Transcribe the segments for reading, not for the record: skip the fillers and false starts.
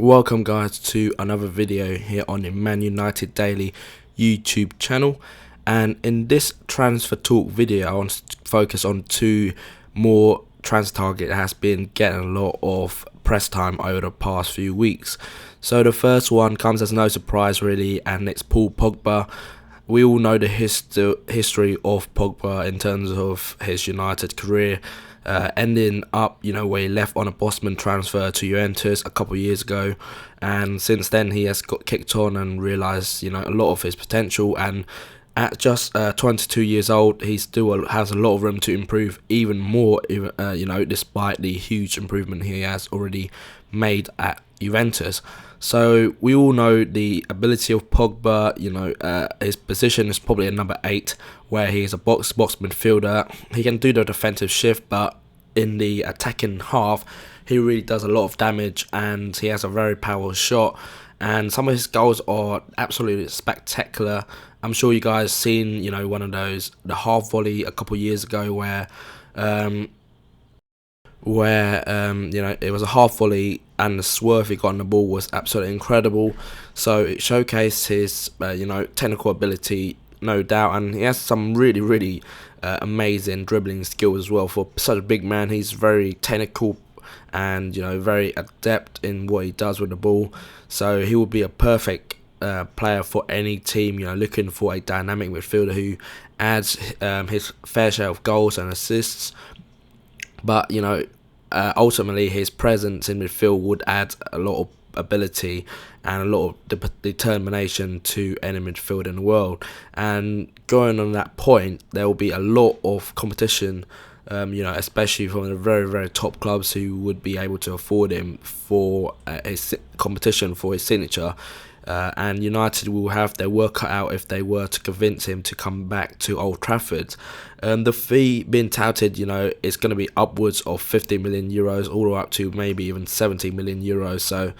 Welcome guys to another video here on the ManUnitedDaily YouTube channel, and in this transfer talk video I want to focus on two more transfer targets that has been getting a lot of press time over the past few weeks. So the first one comes as no surprise really, and it's Paul Pogba. We all know the history of Pogba in terms of his United career, ending up, where he left on a Bosman transfer to Juventus a couple of years ago, and since then he has got kicked on and realised, a lot of his potential. And at just 22 years old, he still has a lot of room to improve even more, despite the huge improvement he has already made at Juventus. So we all know the ability of Pogba. His position is probably a number 8, where he is a box-to-box midfielder. He can do the defensive shift, but in the attacking half, he really does a lot of damage, and he has a very powerful shot. And some of his goals are absolutely spectacular. I'm sure you guys seen, one of those, the half volley a couple of years ago, where it was a half volley and the swerve he got on the ball was absolutely incredible. So it showcased his technical ability, no doubt, and he has some really amazing dribbling skills as well. For such a big man, he's very technical and very adept in what he does with the ball. So he would be a perfect player for any team looking for a dynamic midfielder who adds his fair share of goals and assists. But ultimately his presence in midfield would add a lot of ability and a lot of determination to any midfield in the world. And going on that point, there will be a lot of competition, especially from the very top clubs who would be able to afford him for his competition for his signature. And United will have their work cut out if they were to convince him to come back to Old Trafford. The fee being touted, is going to be upwards of 50 million euros, all the way up to maybe even 70 million euros. So,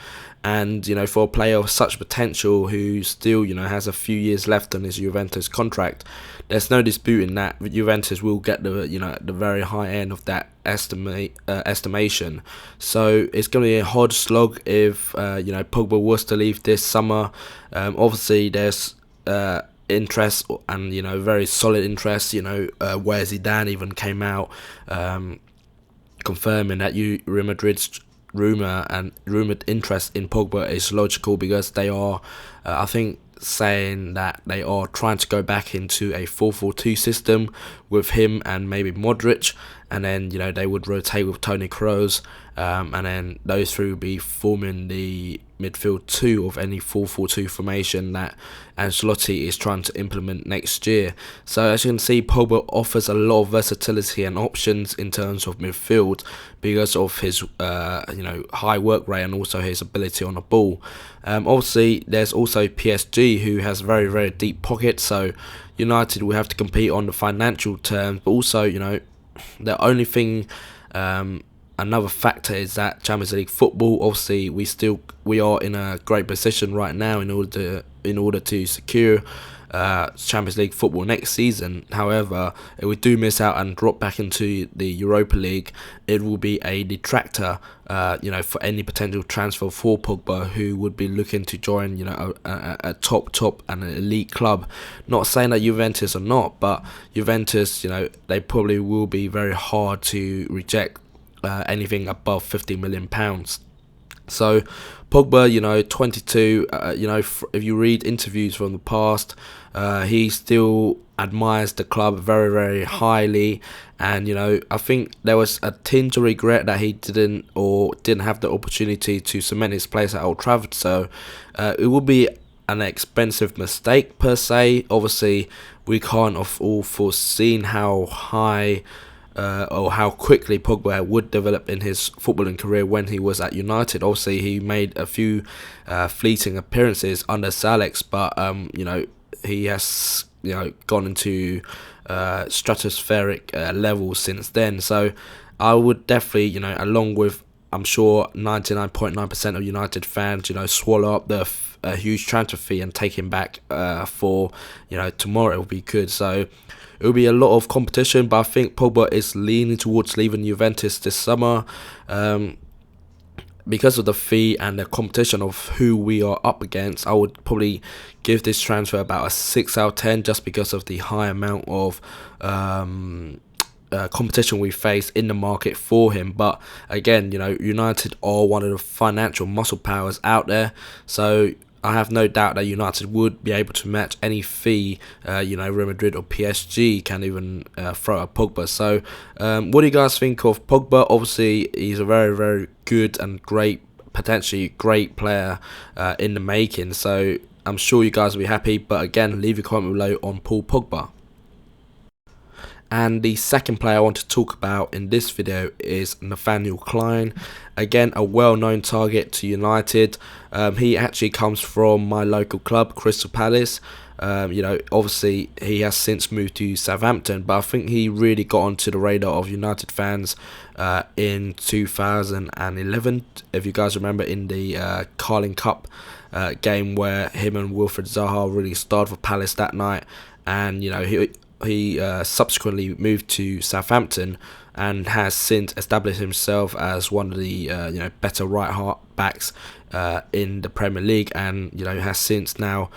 and for a player of such potential who still has a few years left on his Juventus contract, there's no disputing that Juventus will get the the very high end of that estimation. So it's going to be a hard slog if Pogba was to leave this summer. Obviously there's interest, and very solid interest. Where Zidane even came out confirming that Real Madrid's rumored interest in Pogba is logical, because they are I think saying that they are trying to go back into a 4-4-2 system with him and maybe Modric, and then they would rotate with Toni Kroos, and then those three would be forming the midfield 2 of any 4-4-2 formation that Ancelotti is trying to implement next year. So as you can see, Pogba offers a lot of versatility and options in terms of midfield because of his high work rate and also his ability on the ball. Obviously there's also PSG, who has very deep pockets, so United will have to compete on the financial terms, but also the only thing, another factor is that Champions League football. Obviously we are in a great position right now in order to secure Champions League football next season. However, if we do miss out and drop back into the Europa League, it will be a detractor for any potential transfer for Pogba, who would be looking to join a top and an elite club. Not saying that Juventus are not, but Juventus, they probably will be very hard to reject anything above £50 million. So Pogba, 22, if you read interviews from the past, he still admires the club very highly, and I think there was a tinge of regret that he didn't have the opportunity to cement his place at Old Trafford. So it would be an expensive mistake per se. Obviously we can't have all foreseen how high or how quickly Pogba would develop in his footballing career when he was at United. Obviously he made a few fleeting appearances under Alex, but he has gone into stratospheric levels since then. So I would definitely, along with, I'm sure 99.9% of United fans, swallow up the huge transfer fee and take him back for tomorrow. It will be good. So it will be a lot of competition, but I think Pogba is leaning towards leaving Juventus this summer. because of the fee and the competition of who we are up against, I would probably give this transfer about a 6 out of 10, just because of the high amount of competition we face in the market for him. But again, United are one of the financial muscle powers out there, so I have no doubt that United would be able to match any fee Real Madrid or PSG can even throw at Pogba. So what do you guys think of Pogba? Obviously, he's a very, very good and potentially great player in the making. So I'm sure you guys will be happy. But again, leave your comment below on Paul Pogba. And the second player I want to talk about in this video is Nathaniel Clyne. Again, a well-known target to United. He actually comes from my local club, Crystal Palace. Obviously he has since moved to Southampton, but I think he really got onto the radar of United fans in 2011. If you guys remember, in the Carling Cup game where him and Wilfred Zaha really starred for Palace that night, and he subsequently moved to Southampton and has since established himself as one of the better right half backs in the Premier League, and has since now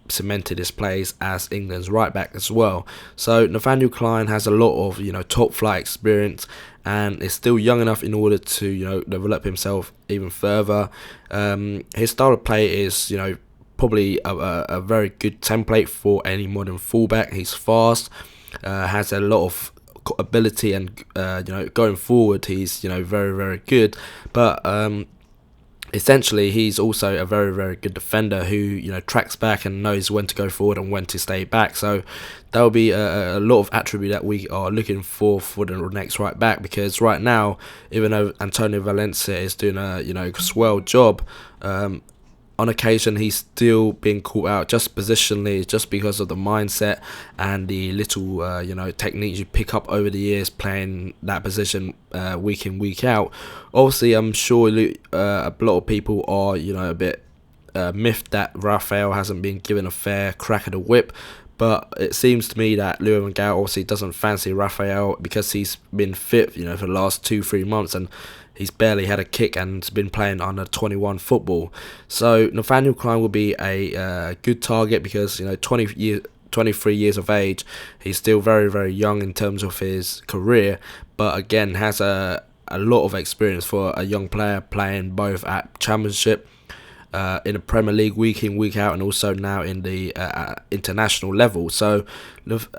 cemented his place as England's right back as well. So Nathaniel Clyne has a lot of top flight experience and is still young enough in order to develop himself even further. His style of play is probably a very good template for any modern fullback. He's fast, has a lot of ability, and going forward he's very, very good. But essentially he's also a very, very good defender who tracks back and knows when to go forward and when to stay back. So that will be a lot of attribute that we are looking for the next right back, because right now, even though Antonio Valencia is doing a swell job, on occasion he's still being caught out just positionally, just because of the mindset and the little techniques you pick up over the years playing that position week in, week out. Obviously, I'm sure a lot of people are a bit miffed that Rafael hasn't been given a fair crack at the whip. But it seems to me that Louis van Gaal obviously doesn't fancy Rafael, because he's been fit for the last 2-3 months, and he's barely had a kick and has been playing under 21 football. So Nathaniel Clyne will be a good target, because 23 years of age, he's still very, very young in terms of his career, but again has a lot of experience for a young player, playing both at Championship, in the Premier League week in, week out, and also now in the international level. So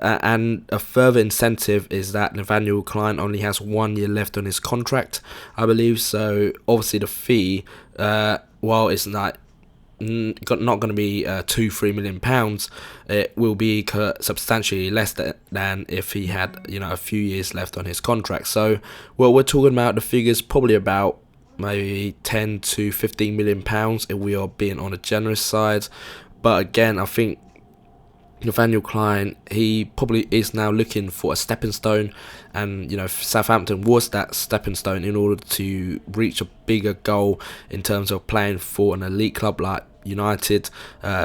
and a further incentive is that Nathaniel Clyne only has 1 year left on his contract, I believe. So obviously the fee, while it's not going to be £2-3 million, it will be substantially less than if he had a few years left on his contract. So we're talking about the figures probably about maybe £10-15 million if we are being on a generous side. But again, I think Nathaniel Clyne, he probably is now looking for a stepping stone, and Southampton was that stepping stone in order to reach a bigger goal in terms of playing for an elite club like United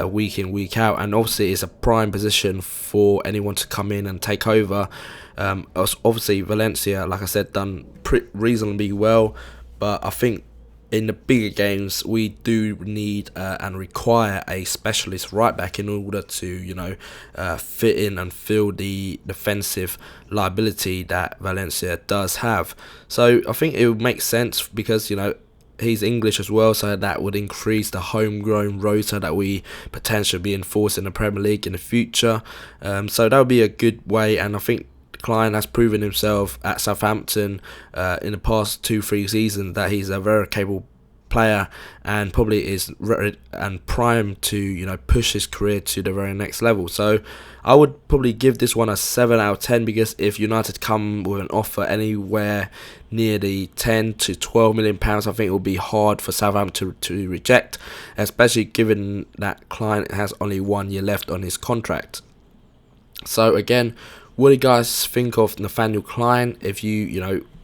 week in, week out. And obviously it's a prime position for anyone to come in and take over. Obviously Valencia, like I said, done reasonably well, but I think in the bigger games we do need and require a specialist right back in order to fit in and fill the defensive liability that Valencia does have. So I think it would make sense, because he's English as well, so that would increase the homegrown rota that we potentially be enforced in the Premier League in the future. So that would be a good way, and I think Clyne has proven himself at Southampton in the past 2-3 seasons that he's a very capable player, and probably is ready and primed to push his career to the very next level. So I would probably give this one a 7 out of 10, because if United come with an offer anywhere near the £10-12 million, I think it will be hard for Southampton to reject, especially given that Clyne has only 1 year left on his contract. So again, what do you guys think of Nathaniel Clyne? If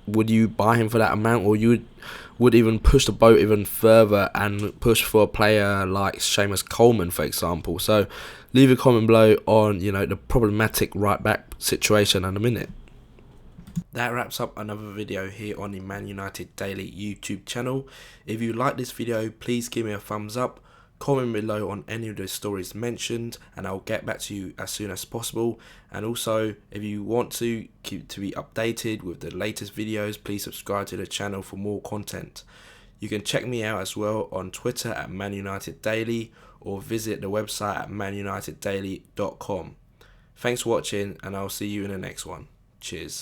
would you buy him for that amount, or you would even push the boat even further and push for a player like Seamus Coleman, for example? So leave a comment below on the problematic right back situation in a minute. That wraps up another video here on the Man United Daily YouTube channel. If you like this video, please give me a thumbs up, comment below on any of the stories mentioned, and I'll get back to you as soon as possible. And also, if you want to keep to be updated with the latest videos, please subscribe to the channel for more content. You can check me out as well on Twitter at ManUnitedDaily, or visit the website at ManUnitedDaily.com. Thanks for watching, and I'll see you in the next one. Cheers.